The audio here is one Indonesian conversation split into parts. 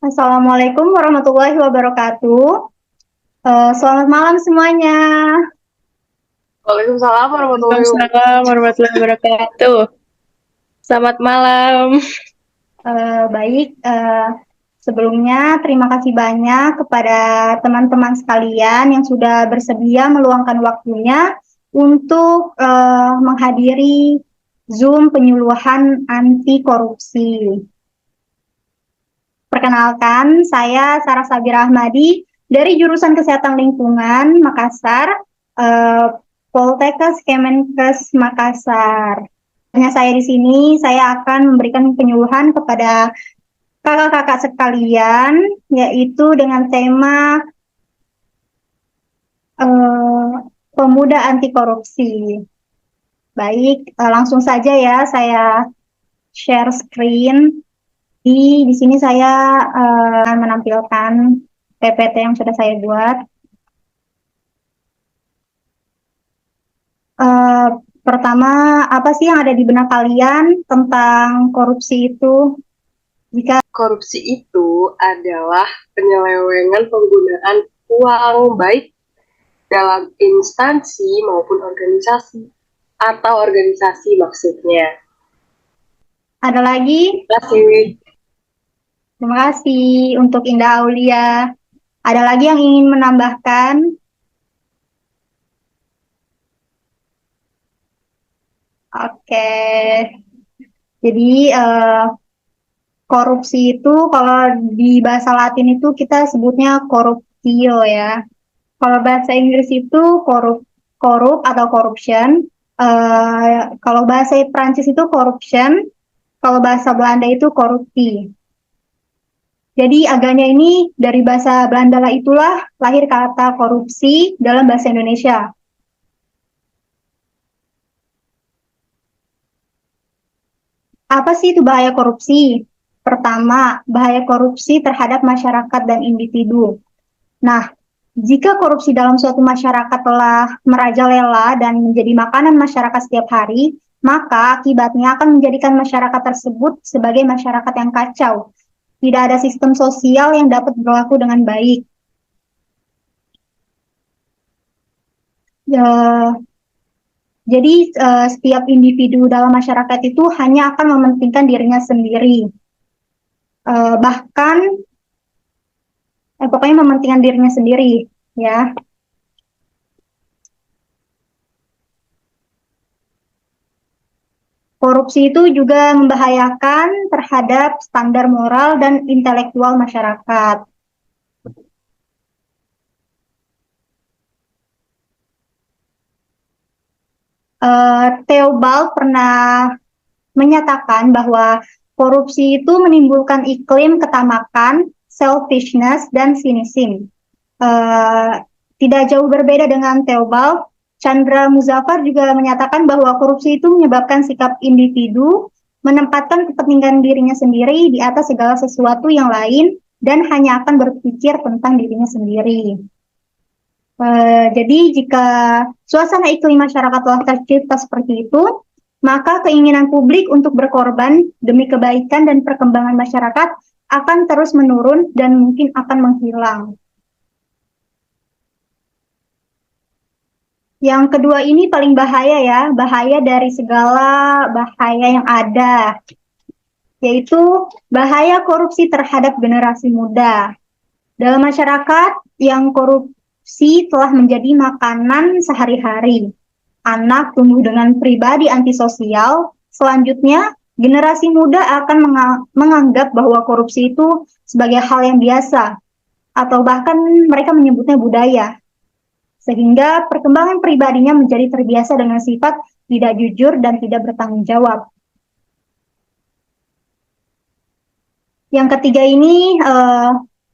Assalamualaikum warahmatullahi wabarakatuh. Selamat malam semuanya. Waalaikumsalam warahmatullahi wabarakatuh. Waalaikumsalam warahmatullahi wabarakatuh. Selamat malam. Baik, sebelumnya terima kasih banyak kepada teman-teman sekalian yang sudah bersedia meluangkan waktunya untuk menghadiri Zoom penyuluhan anti korupsi. Perkenalkan, saya Sarah Sabira Ahmadi dari jurusan Kesehatan Lingkungan Makassar, Poltekkes Kemenkes Makassar. Hanya saya di sini, saya akan memberikan penyuluhan kepada kakak-kakak sekalian, yaitu dengan tema pemuda anti korupsi. Baik, langsung saja ya, saya share screen. Di sini saya akan menampilkan PPT yang sudah saya buat. Pertama, apa sih yang ada di benak kalian tentang korupsi itu? Korupsi itu adalah penyelewengan penggunaan uang baik dalam instansi maupun organisasi atau organisasi maksudnya. Ada lagi? Terima kasih. Terima kasih untuk Indah Aulia. Ada lagi yang ingin menambahkan? Oke. Jadi korupsi itu kalau di bahasa Latin itu kita sebutnya corruptio ya. Kalau bahasa Inggris itu korup atau corruption. Kalau bahasa Prancis itu corruption. Kalau bahasa Belanda itu korupsi. Jadi agaknya ini dari bahasa Belanda lah itulah lahir kata korupsi dalam bahasa Indonesia. Apa sih itu bahaya korupsi? Pertama, bahaya korupsi terhadap masyarakat dan individu. Nah, jika korupsi dalam suatu masyarakat telah merajalela dan menjadi makanan masyarakat setiap hari, maka akibatnya akan menjadikan masyarakat tersebut sebagai masyarakat yang kacau. Tidak ada sistem sosial yang dapat berlaku dengan baik. Jadi setiap individu dalam masyarakat itu hanya akan mementingkan dirinya sendiri. Bahkan pokoknya mementingkan dirinya sendiri, ya. Korupsi itu juga membahayakan terhadap standar moral dan intelektual masyarakat. Theobald pernah menyatakan bahwa korupsi itu menimbulkan iklim ketamakan, selfishness, dan cynicism. Tidak jauh berbeda dengan Theobald, Chandra Muzaffar juga menyatakan bahwa korupsi itu menyebabkan sikap individu menempatkan kepentingan dirinya sendiri di atas segala sesuatu yang lain dan hanya akan berpikir tentang dirinya sendiri. Jadi jika suasana iklim masyarakat telah tercipta seperti itu, maka keinginan publik untuk berkorban demi kebaikan dan perkembangan masyarakat akan terus menurun dan mungkin akan menghilang. Yang kedua ini paling bahaya ya, bahaya dari segala bahaya yang ada, yaitu bahaya korupsi terhadap generasi muda. Dalam masyarakat yang korupsi telah menjadi makanan sehari-hari, anak tumbuh dengan pribadi antisosial, selanjutnya generasi muda akan menganggap bahwa korupsi itu sebagai hal yang biasa, atau bahkan mereka menyebutnya budaya. Sehingga perkembangan pribadinya menjadi terbiasa dengan sifat tidak jujur dan tidak bertanggung jawab. Yang ketiga ini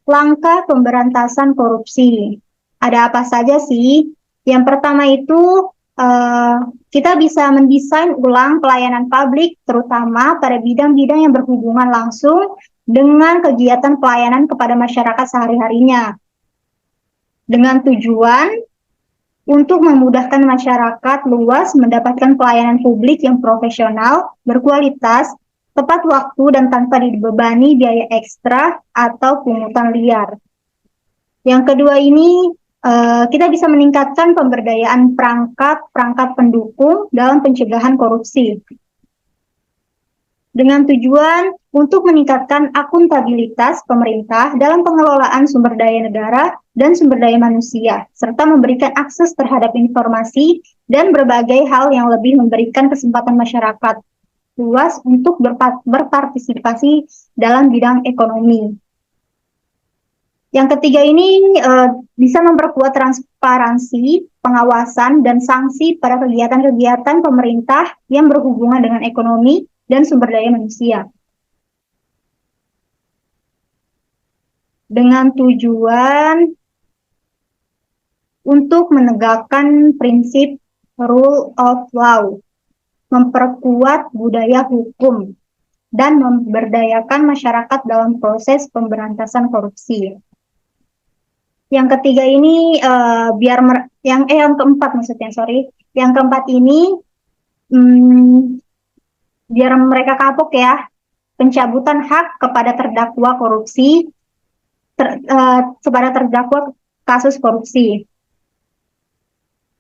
langkah pemberantasan korupsi. Ada apa saja sih? Yang pertama itu kita bisa mendesain ulang pelayanan publik, terutama pada bidang-bidang yang berhubungan langsung dengan kegiatan pelayanan kepada masyarakat sehari-harinya. Dengan tujuan untuk memudahkan masyarakat luas mendapatkan pelayanan publik yang profesional, berkualitas, tepat waktu dan tanpa dibebani biaya ekstra atau pungutan liar. Yang kedua ini kita bisa meningkatkan pemberdayaan perangkat pendukung dalam pencegahan korupsi dengan tujuan untuk meningkatkan akuntabilitas pemerintah dalam pengelolaan sumber daya negara dan sumber daya manusia, serta memberikan akses terhadap informasi dan berbagai hal yang lebih memberikan kesempatan masyarakat luas untuk berpartisipasi dalam bidang ekonomi. Yang ketiga ini bisa memperkuat transparansi, pengawasan, dan sanksi pada kegiatan-kegiatan pemerintah yang berhubungan dengan ekonomi dan sumber daya manusia. Dengan tujuan untuk menegakkan prinsip rule of law, memperkuat budaya hukum, dan memberdayakan masyarakat dalam proses pemberantasan korupsi. Yang ketiga ini yang keempat maksudnya, Yang keempat ini biar mereka kapok ya, pencabutan hak kepada terdakwa korupsi, kepada terdakwa kasus korupsi.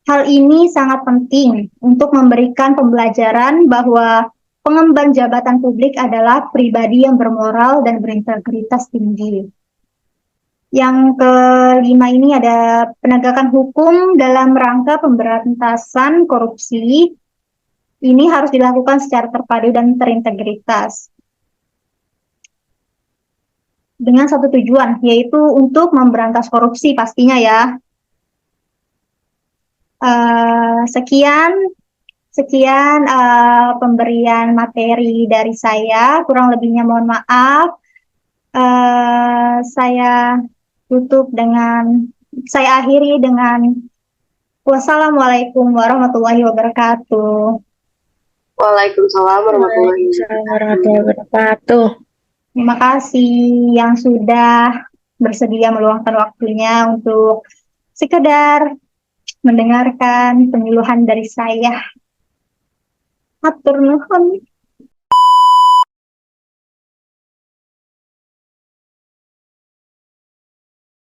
Hal ini sangat penting untuk memberikan pembelajaran bahwa pengemban jabatan publik adalah pribadi yang bermoral dan berintegritas tinggi. Yang kelima ini ada penegakan hukum dalam rangka pemberantasan korupsi. Ini harus dilakukan secara terpadu dan terintegritas. Dengan satu tujuan, yaitu untuk memberantas korupsi pastinya ya. Sekian pemberian materi dari saya. Kurang lebihnya mohon maaf. Saya akhiri dengan wassalamualaikum warahmatullahi wabarakatuh. Waalaikumsalam warahmatullahi wabarakatuh. Terima kasih yang sudah bersedia meluangkan waktunya untuk sekedar mendengarkan penyuluhan dari saya. Hatur nuhun.